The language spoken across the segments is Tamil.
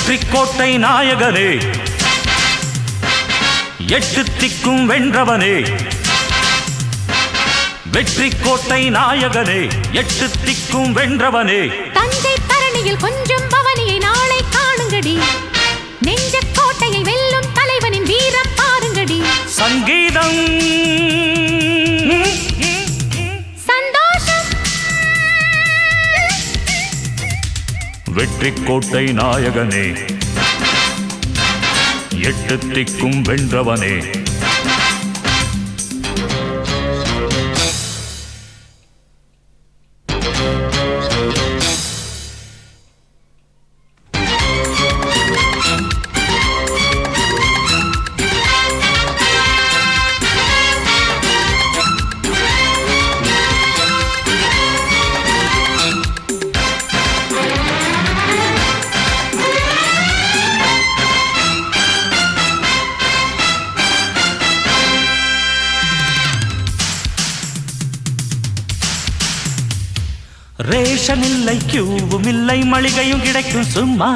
வெற்றி கோட்டை நாயகனே, எட்டு திக்கும் வென்றவனே. வெற்றி கோட்டை நாயகனே, எட்டு திக்கும் வென்றவனே. தஞ்சை தரணியில் கொஞ்சம் பவனியை நாளை காணுங்கடி. நெஞ்ச கோட்டையை வெல்லும் தலைவனின் வீரம் பாருங்கடி. சங்கீதம் சந்தோஷம். வெற்றி கோட்டை நாயகனே, எட்டு திக்கும் வென்றவனே. ரேஷன் இல்லை, கியூவும் இல்லை, மளிகையும் கிடைக்கும் சும்மா.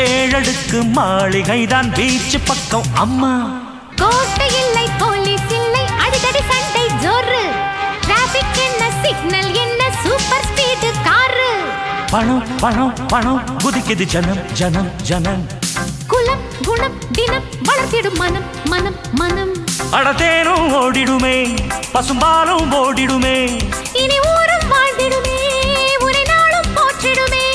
ஏழடுக்கு மாளிகைதான் பீச் பக்கம் அம்மா. கோட்டை இல்லை, போலீஸ் இல்லை, அடிதடி சண்டை ஜோரு. டிராபிக் என்ன, சிக்னல் என்ன, சூப்பர் ஸ்பீடு காரு. பணம் பணம் பணம் குதிக்குது ஜனம் ஜனம் ஜனம். குலம் குணம் தினம் வளர்த்திடும் மனம் மனம் மனம். அடத்தேனும் ஓடிடுமே, பசும்பாலும் ஓடிடுமே. இனி ஊரும் வாழ்ந்திடுமே, உரை நாளும் போற்றிடுமே.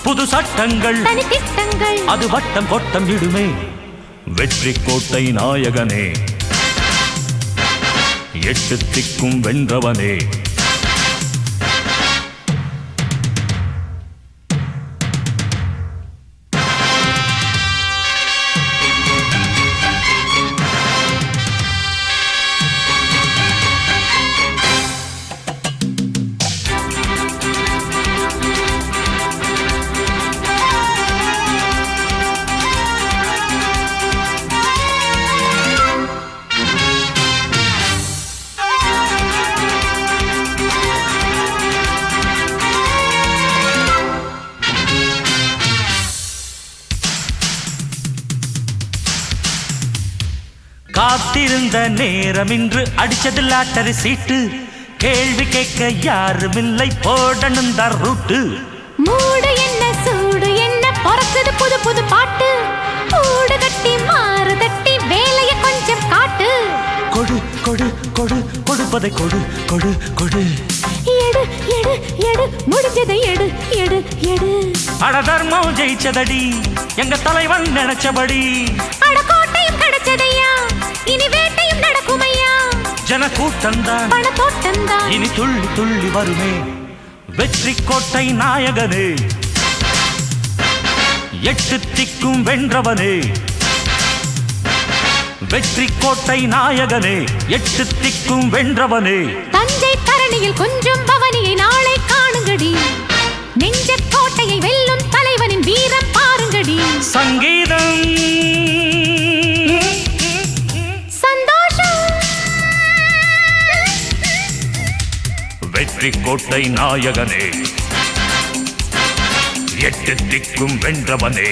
புது சட்டங்கள், தனி திட்டங்கள், அது வட்டம் கொட்டம் விடுமே. வெற்றி கோட்டை நாயகனே, எட்டு திக்கும் வென்றவனே. காத்திருந்த நேரம் இன்று அடிச்சது லாட்டரி சீட்டு. கேள்வி கேட்க யாருமில்லை, போடணும் தான் ரூட்டு. மூடு என்ன சூடு என்ன, பொறக்குது புது புது பாட்டு. கூடு கட்டி மாறு தட்டி வேலைய கொஞ்சம் காட்டு. கொடு கொடு கொடு கொடுப்பதை கொடு கொடு கொடு. எடு எடு எடு முடிஞ்சதை எடு எடு எடு. அட தர்மம் ஜெயிச்சதடி, எங்க தலைவன் நினைச்சபடி. அட கோட்டையும் கிடைச்சதையா, இனி வேட்டையும் நடக்குமையா. ஜன கூட்டம்தான், பண தோட்டம்தான், இனி துள்ளி துள்ளி வருமே. வெற்றி கோட்டை நாயகனே, எட்டு திக்கும் வென்றவனே. வெற்றி கோட்டை நாயகனே, எட்டு திக்கும் வென்றவனே. தஞ்சை தரணியில் கொஞ்சம் பவனியை நாளை காணுங்கடி. நெஞ்ச கோட்டையை வெல்லும் தலைவனின் வீரம் பாருங்கடி. சங்கீதம் சந்தோஷம். வெற்றி கோட்டை நாயகனே, எட்டு திக்கும் வென்றவனே.